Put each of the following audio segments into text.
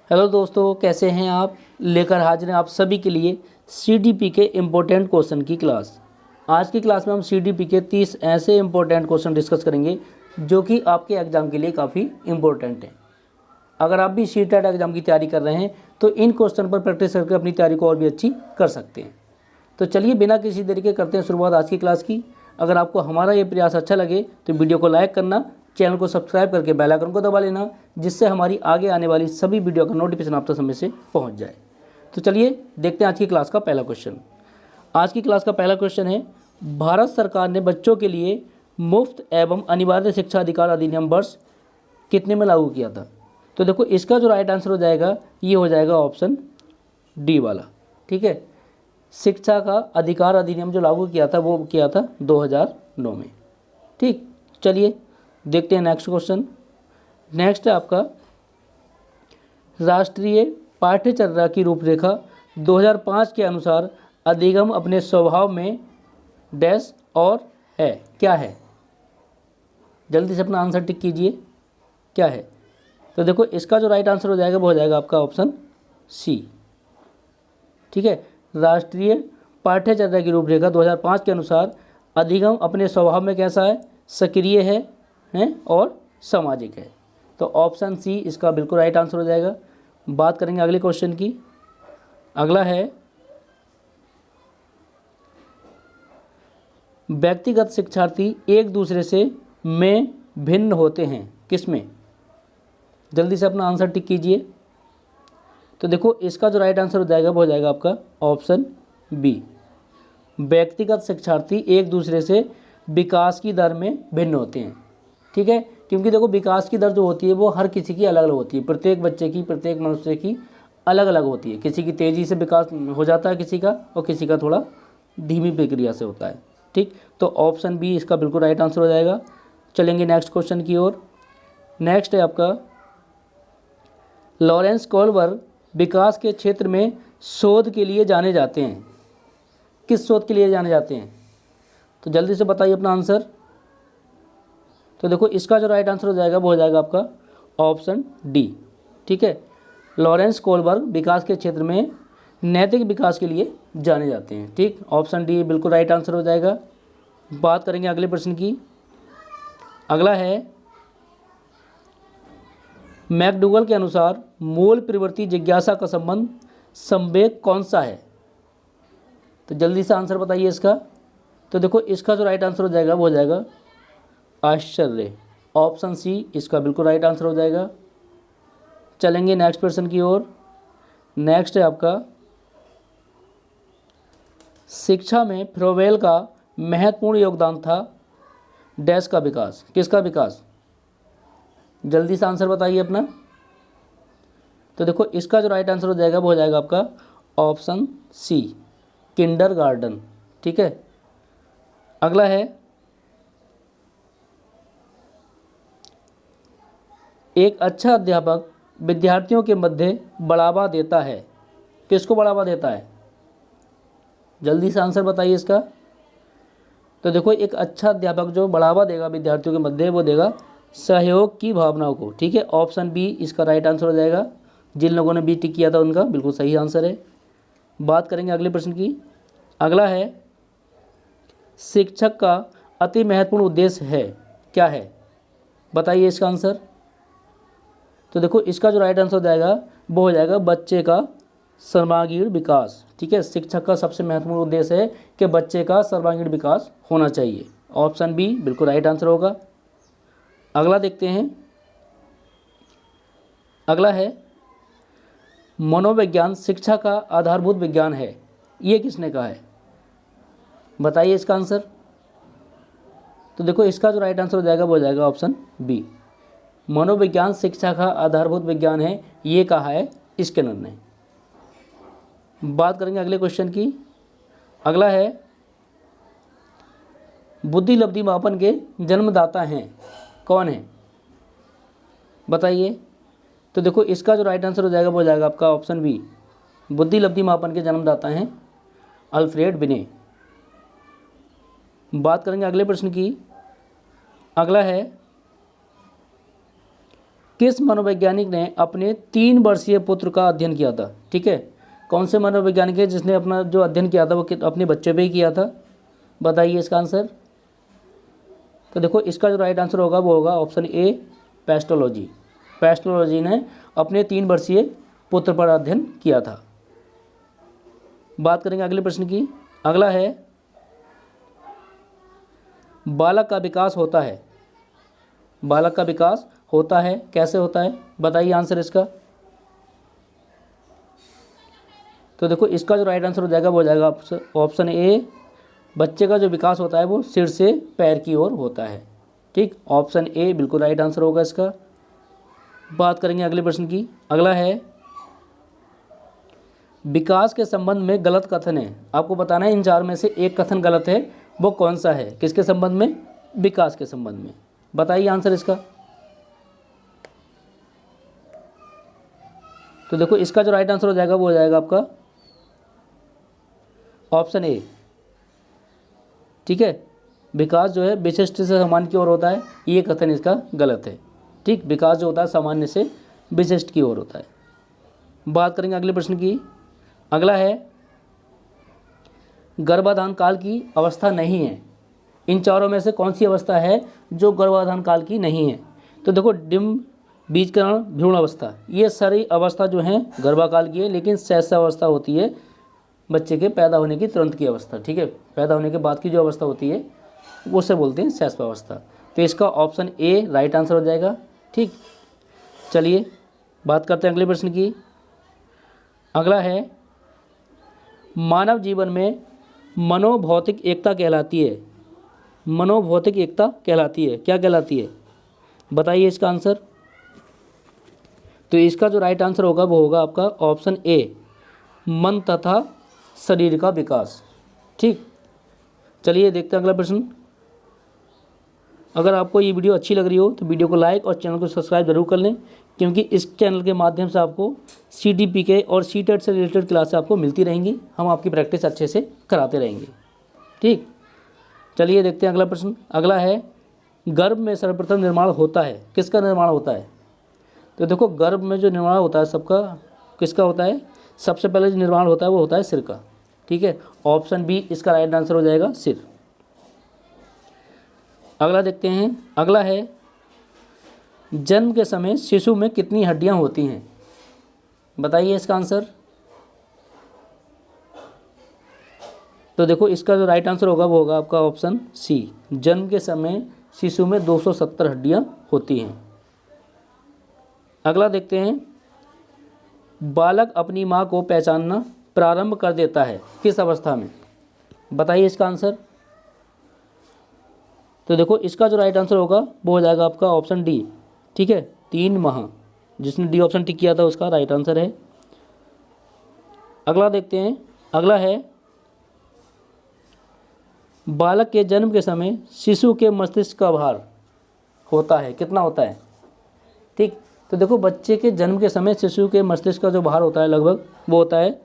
Hello दोस्तों, कैसे हैं आप। लेकर हाजिर हैं आप सभी के लिए सीडीपी के इम्पोर्टेंट क्वेश्चन की क्लास। आज की क्लास में हम सीडीपी के 30 ऐसे इम्पोर्टेंट क्वेश्चन डिस्कस करेंगे जो कि आपके एग्ज़ाम के लिए काफ़ी इम्पोर्टेंट हैं। अगर आप भी सीटेट एग्ज़ाम की तैयारी कर रहे हैं तो इन क्वेश्चन पर प्रैक्टिस करके अपनी तैयारी को और भी अच्छी कर सकते हैं। तो चलिए बिना किसी देरी के करते हैं शुरुआत आज की क्लास की। अगर आपको हमारा ये प्रयास अच्छा लगे तो वीडियो को लाइक करना, चैनल को सब्सक्राइब करके बेल आइकन को दबा लेना, जिससे हमारी आगे आने वाली सभी वीडियो का नोटिफिकेशन आप तक समय से पहुंच जाए। तो चलिए देखते हैं आज की क्लास का पहला क्वेश्चन। आज की क्लास का पहला क्वेश्चन है, भारत सरकार ने बच्चों के लिए मुफ्त एवं अनिवार्य शिक्षा अधिकार अधिनियम वर्ष कितने में लागू किया था। तो देखो इसका जो राइट आंसर हो जाएगा ये हो जाएगा ऑप्शन डी वाला। ठीक है, शिक्षा का अधिकार अधिनियम जो लागू किया था वो किया था 2009 में। ठीक, चलिए देखते हैं नेक्स्ट क्वेश्चन। नेक्स्ट है आपका, राष्ट्रीय पाठ्यचर्या की रूपरेखा 2005 के अनुसार अधिगम अपने स्वभाव में डैश और है, क्या है। जल्दी से अपना आंसर टिक कीजिए, क्या है। तो देखो इसका जो राइट आंसर हो जाएगा वो हो जाएगा आपका ऑप्शन सी। ठीक है, राष्ट्रीय पाठ्यचर्या की रूपरेखा 2005 के अनुसार अधिगम अपने स्वभाव में कैसा है, सक्रिय है और सामाजिक है। तो ऑप्शन सी इसका बिल्कुल राइट आंसर हो जाएगा। बात करेंगे अगले क्वेश्चन की। अगला है, व्यक्तिगत शिक्षार्थी एक दूसरे से में भिन्न होते हैं, किसमें। जल्दी से अपना आंसर टिक कीजिए। तो देखो इसका जो राइट आंसर हो जाएगा वो हो जाएगा आपका ऑप्शन बी। व्यक्तिगत शिक्षार्थी एक दूसरे से विकास की दर में भिन्न होते हैं। ठीक है, क्योंकि देखो विकास की दर जो होती है वो हर किसी की अलग अलग होती है, प्रत्येक बच्चे की, प्रत्येक मनुष्य की अलग अलग होती है। किसी की तेज़ी से विकास हो जाता है किसी का, और किसी का थोड़ा धीमी प्रक्रिया से होता है। ठीक, तो ऑप्शन बी इसका बिल्कुल राइट आंसर हो जाएगा। चलेंगे नेक्स्ट क्वेश्चन की ओर। नेक्स्ट है आपका, लॉरेंस कोहलबर्ग विकास के क्षेत्र में शोध के लिए जाने जाते हैं, किस शोध के लिए जाने जाते हैं। तो जल्दी से बताइए अपना आंसर। तो देखो इसका जो राइट आंसर हो जाएगा वो हो जाएगा आपका ऑप्शन डी। ठीक है, लॉरेंस कोहलबर्ग विकास के क्षेत्र में नैतिक विकास के लिए जाने जाते हैं। ठीक, ऑप्शन डी बिल्कुल राइट आंसर हो जाएगा। बात करेंगे अगले प्रश्न की। अगला है, मैकडूगल के अनुसार मूल प्रवृत्ति जिज्ञासा का संबंध संवेग कौन सा है। तो जल्दी से आंसर बताइए इसका। तो देखो इसका जो राइट आंसर हो जाएगा वो हो जाएगा आश्चर्य। ऑप्शन सी इसका बिल्कुल राइट आंसर हो जाएगा। चलेंगे नेक्स्ट प्रश्न की ओर। नेक्स्ट है आपका, शिक्षा में फ्रोवेल का महत्वपूर्ण योगदान था डैश का विकास, किसका विकास। जल्दी से आंसर बताइए अपना। तो देखो इसका जो राइट आंसर हो जाएगा वो हो जाएगा आपका ऑप्शन सी, किंडरगार्टन। ठीक है, अगला है, एक अच्छा अध्यापक विद्यार्थियों के मध्य बढ़ावा देता है, किसको बढ़ावा देता है। जल्दी से आंसर बताइए इसका। तो देखो एक अच्छा अध्यापक जो बढ़ावा देगा विद्यार्थियों के मध्य वो देगा सहयोग की भावनाओं को। ठीक है, ऑप्शन बी इसका राइट आंसर हो जाएगा। जिन लोगों ने बी टिक किया था उनका बिल्कुल सही आंसर है। बात करेंगे अगले प्रश्न की। अगला है, शिक्षक का अति महत्वपूर्ण उद्देश्य है, क्या है। बताइए इसका आंसर। तो देखो इसका जो राइट आंसर हो जाएगा वो हो जाएगा बच्चे का सर्वांगीण विकास। ठीक है, शिक्षक का सबसे महत्वपूर्ण उद्देश्य है कि बच्चे का सर्वांगीण विकास होना चाहिए। ऑप्शन बी बिल्कुल राइट आंसर होगा। अगला देखते हैं। अगला है, मनोविज्ञान शिक्षा का आधारभूत विज्ञान है, ये किसने कहा है। बताइए इसका आंसर। तो देखो इसका जो राइट आंसर हो जाएगा वो हो जाएगा ऑप्शन बी, मनोविज्ञान शिक्षा का आधारभूत विज्ञान है, ये कहा है स्किनर ने। बात करेंगे अगले क्वेश्चन की। अगला है, बुद्धि लब्धि मापन के जन्मदाता हैं, कौन है। बताइए। तो देखो इसका जो राइट आंसर हो जाएगा वो हो जाएगा आपका ऑप्शन बी, बुद्धि लब्धि मापन के जन्मदाता हैं अल्फ्रेड बिने। बात करेंगे अगले प्रश्न की। अगला है, किस मनोवैज्ञानिक ने अपने 3 वर्षीय पुत्र का अध्ययन किया था? ठीक है, कौन से मनोवैज्ञानिक है जिसने अपना जो अध्ययन किया था वो अपने बच्चे पे ही किया था? बताइए इसका आंसर। तो देखो इसका जो राइट आंसर होगा वो होगा ऑप्शन ए, पेस्टोलॉजी। पेस्टोलॉजी ने अपने 3 वर्षीय पुत्र पर अध्ययन किया था। बात करेंगे अगले प्रश्न की। अगला है, बालक का विकास होता है। बालक का विकास होता है, कैसे होता है? बताइए आंसर इसका। तो देखो इसका जो राइट आंसर हो जाएगा वो हो जाएगा ऑप्शन ए, बच्चे का जो विकास होता है वो सिर से पैर की ओर होता है। ठीक, ऑप्शन ए बिल्कुल राइट आंसर होगा इसका। बात करेंगे अगले प्रश्न की। अगला है, विकास के संबंध में गलत कथन है। आपको बताना है इन 4 में से एक कथन गलत है, वो कौन सा है? किसके संबंध में? विकास के संबंध में। बताइए आंसर इसका। तो देखो इसका जो राइट आंसर हो जाएगा वो हो जाएगा आपका ऑप्शन ए। ठीक है, विकास जो है विशिष्ट से सामान्य की ओर होता है, ये कथन इसका गलत है। ठीक, विकास जो होता है सामान्य से विशिष्ट की ओर होता है। बात करेंगे अगले प्रश्न की। अगला है, गर्भाधान काल की अवस्था नहीं है। इन 4 में से कौन सी अवस्था है जो गर्भाधान काल की नहीं है? तो देखो डिम्ब, बीजकरण, भ्रूण अवस्था, ये सारी अवस्था जो है गर्भाकाल की है, लेकिन शैशवावस्था होती है बच्चे के पैदा होने की तुरंत की अवस्था। ठीक है, पैदा होने के बाद की जो अवस्था होती है उसे बोलते हैं शैशवावस्था। तो इसका ऑप्शन ए राइट आंसर हो जाएगा। ठीक, चलिए बात करते हैं अगले प्रश्न की। अगला है, मानव जीवन में मनोभौतिक एकता कहलाती है। मनोभौतिक एकता कहलाती है, क्या कहलाती है? बताइए इसका आंसर। तो इसका जो राइट आंसर होगा वो होगा आपका ऑप्शन ए, मन तथा शरीर का विकास। ठीक, चलिए देखते हैं अगला प्रश्न। अगर आपको ये वीडियो अच्छी लग रही हो तो वीडियो को लाइक और चैनल को सब्सक्राइब जरूर कर लें, क्योंकि इस चैनल के माध्यम से आपको CDPK और CTET से रिलेटेड क्लासेस आपको मिलती रहेंगी। हम आपकी प्रैक्टिस अच्छे से कराते रहेंगे। ठीक, चलिए देखते हैं अगला प्रश्न। अगला है, गर्भ में सर्वप्रथम निर्माण होता है। किसका निर्माण होता है? तो देखो गर्भ में जो निर्माण होता है सबका किसका होता है? सबसे पहले जो निर्माण होता है वो होता है सिर का। ठीक है, ऑप्शन बी इसका राइट आंसर हो जाएगा, सिर। अगला देखते हैं। अगला है, जन्म के समय शिशु में कितनी हड्डियां होती हैं? बताइए इसका आंसर। तो देखो इसका जो राइट आंसर होगा वो होगा आपका ऑप्शन सी, जन्म के समय शिशु में 270 हड्डियां होती हैं। अगला देखते हैं, बालक अपनी माँ को पहचानना प्रारंभ कर देता है किस अवस्था में? बताइए इसका आंसर। तो देखो इसका जो राइट आंसर होगा वो हो जाएगा आपका ऑप्शन डी। ठीक है, 3 माह। जिसने डी ऑप्शन टिक किया था उसका राइट आंसर है। अगला देखते हैं। अगला है, बालक के जन्म के समय शिशु के मस्तिष्क का भार होता है, कितना होता है? ठीक, तो देखो बच्चे के जन्म के समय शिशु के मस्तिष्क का जो भार होता है लगभग वो होता है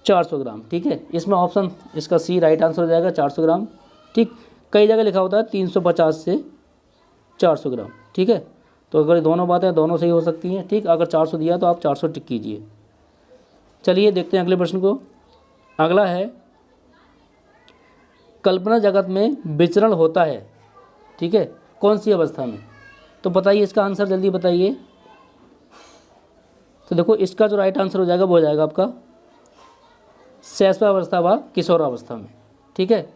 400 ग्राम। ठीक है, इसमें ऑप्शन इसका सी राइट आंसर हो जाएगा, 400 ग्राम। ठीक, कई जगह लिखा होता है 350 से 400 ग्राम। ठीक है, तो अगर दोनों बातें दोनों सही हो सकती हैं। ठीक, अगर 400 दिया तो आप 400 टिक कीजिए। चलिए देखते हैं अगले प्रश्न को। अगला है, कल्पना जगत में विचरण होता है। ठीक है, कौन सी अवस्था में? तो बताइए इसका आंसर, जल्दी बताइए। तो देखो इसका जो राइट आंसर हो जाएगा वो हो जाएगा आपका शैशवावस्था व किशोरावस्था में। ठीक है,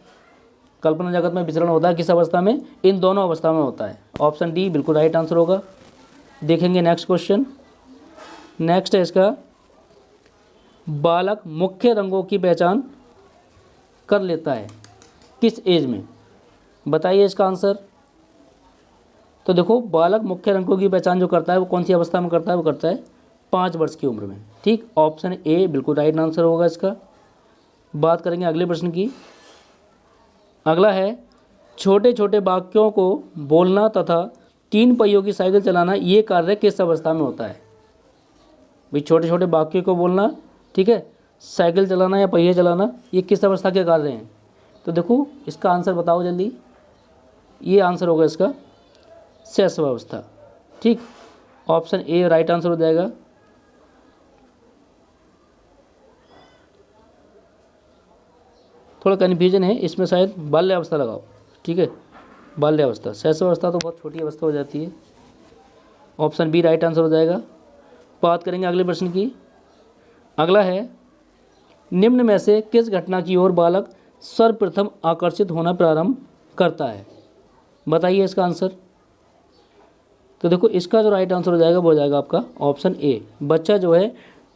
कल्पना जगत में विचरण होता है किस अवस्था में? इन दोनों अवस्था में होता है। ऑप्शन डी बिल्कुल राइट आंसर होगा। देखेंगे नेक्स्ट क्वेश्चन। नेक्स्ट है इसका, बालक मुख्य रंगों की पहचान कर लेता है किस एज में? बताइए इसका आंसर। तो देखो बालक मुख्य रंगों की पहचान जो करता है वो कौन सी अवस्था में करता है? वो करता है 5 वर्ष की उम्र में। ठीक, ऑप्शन ए बिल्कुल राइट आंसर होगा इसका। बात करेंगे अगले प्रश्न की। अगला है, छोटे छोटे वाक्यों को बोलना तथा 3 पहियों की साइकिल चलाना ये कार्य किस अवस्था में होता है? भाई छोटे छोटे वाक्यों को बोलना, ठीक है, साइकिल चलाना या पहिए चलाना, ये किस अवस्था के कार्य हैं? तो देखो इसका आंसर बताओ जल्दी। ये आंसर होगा इसका शैशवावस्था। ठीक, ऑप्शन ए राइट आंसर हो जाएगा। थोड़ा कन्फ्यूजन है इसमें, शायद बाल्यावस्था लगाओ, ठीक है, बाल्यावस्था। शैशवावस्था तो बहुत छोटी अवस्था हो जाती है। ऑप्शन बी राइट आंसर हो जाएगा। बात करेंगे अगले प्रश्न की। अगला है, निम्न में से किस घटना की ओर बालक सर्वप्रथम आकर्षित होना प्रारंभ करता है? बताइए इसका आंसर। तो देखो इसका जो राइट आंसर हो जाएगा वो हो जाएगा आपका ऑप्शन ए। बच्चा जो है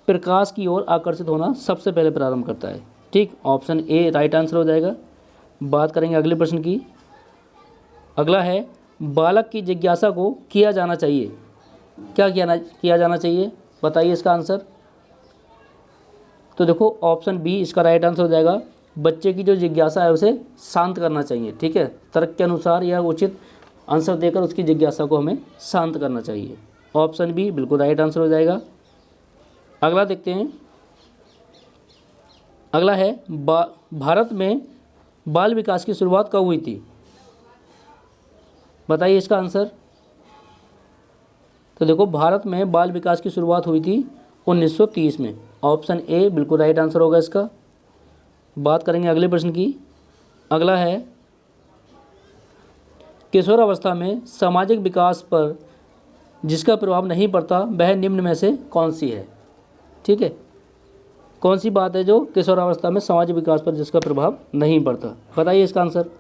प्रकाश की ओर आकर्षित होना सबसे पहले प्रारंभ करता है, ठीक, ऑप्शन ए राइट आंसर हो जाएगा। बात करेंगे अगले प्रश्न की। अगला है, बालक की जिज्ञासा को किया जाना चाहिए, क्या किया जाना चाहिए? बताइए इसका आंसर। तो देखो ऑप्शन बी इसका राइट आंसर हो जाएगा। बच्चे की जो जिज्ञासा है उसे शांत करना चाहिए, ठीक है, तर्क के अनुसार या उचित आंसर देकर उसकी जिज्ञासा को हमें शांत करना चाहिए। ऑप्शन बी बिल्कुल राइट आंसर हो जाएगा। अगला देखते हैं। अगला है, भारत में बाल विकास की शुरुआत कब हुई थी? बताइए इसका आंसर। तो देखो भारत में बाल विकास की शुरुआत हुई थी 1930 में। ऑप्शन ए बिल्कुल राइट आंसर होगा इसका। बात करेंगे अगले प्रश्न की। अगला है, किशोरावस्था में सामाजिक विकास पर जिसका प्रभाव नहीं पड़ता वह निम्न में से कौन सी है? ठीक है, कौन सी बात है जो किशोरावस्था में सामाजिक विकास पर जिसका प्रभाव नहीं पड़ता? बताइए इसका आंसर।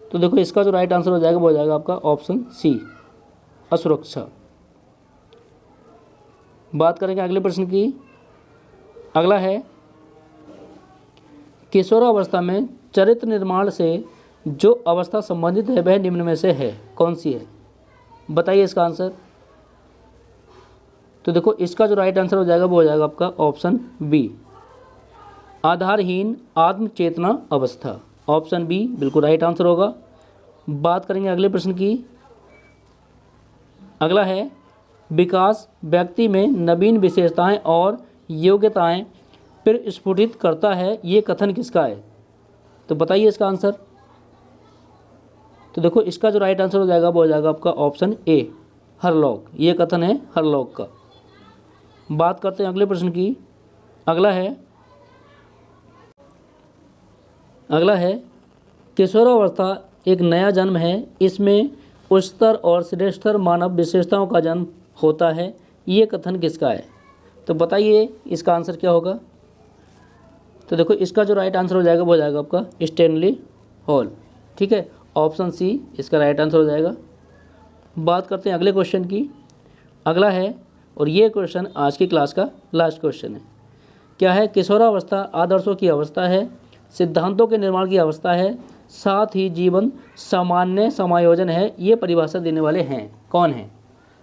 तो देखो इसका जो राइट आंसर हो जाएगा वो हो जाएगा आपका ऑप्शन सी, असुरक्षा। बात करेंगे अगले प्रश्न की। अगला है, किशोरावस्था में चरित्र निर्माण से जो अवस्था संबंधित है वह निम्न में से है, कौन सी है? बताइए इसका आंसर। तो देखो इसका जो राइट आंसर हो जाएगा वो हो जाएगा आपका ऑप्शन बी, आधारहीन आत्म चेतना अवस्था। ऑप्शन बी बिल्कुल राइट आंसर होगा। बात करेंगे अगले प्रश्न की। अगला है, विकास व्यक्ति में नवीन विशेषताएं और योग्यताएं प्रस्फुटित करता है, ये कथन किसका है? तो बताइए इसका आंसर। तो देखो इसका जो राइट आंसर हो जाएगा वो हो जाएगा आपका ऑप्शन ए, हरलॉक। ये कथन है हरलॉक का। बात करते हैं अगले प्रश्न की। अगला है, किशोरावस्था एक नया जन्म है, इसमें उच्चतर और श्रेष्ठतर मानव विशेषताओं का जन्म होता है, ये कथन किसका है? तो बताइए इसका आंसर क्या होगा। तो देखो इसका जो राइट आंसर हो जाएगा वो हो जाएगा आपका स्टैनली हॉल, ठीक है, ऑप्शन सी इसका राइट आंसर हो जाएगा। बात करते हैं अगले क्वेश्चन की। अगला है, और ये क्वेश्चन आज की क्लास का लास्ट क्वेश्चन है। क्या है? किशोरावस्था आदर्शों की अवस्था है, सिद्धांतों के निर्माण की अवस्था है, साथ ही जीवन सामान्य समायोजन है, ये परिभाषा देने वाले हैं, कौन है?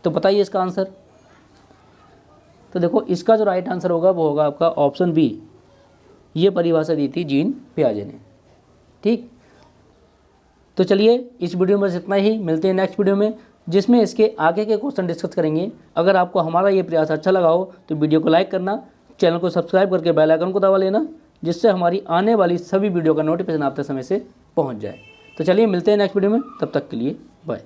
तो बताइए इसका आंसर। तो देखो इसका जो राइट आंसर होगा वो होगा आपका ऑप्शन बी, ये परिभाषा दी थी जीन पियाजे ने, ठीक। तो चलिए इस वीडियो में बस इतना ही, मिलते हैं नेक्स्ट वीडियो में जिसमें इसके आगे के क्वेश्चन डिस्कस करेंगे। अगर आपको हमारा ये प्रयास अच्छा लगा हो तो वीडियो को लाइक करना, चैनल को सब्सक्राइब करके बेल आइकन को दबा लेना, जिससे हमारी आने वाली सभी वीडियो का नोटिफिकेशन आप तक समय से पहुंच जाए। तो चलिए मिलते हैं नेक्स्ट वीडियो में, तब तक के लिए बाय।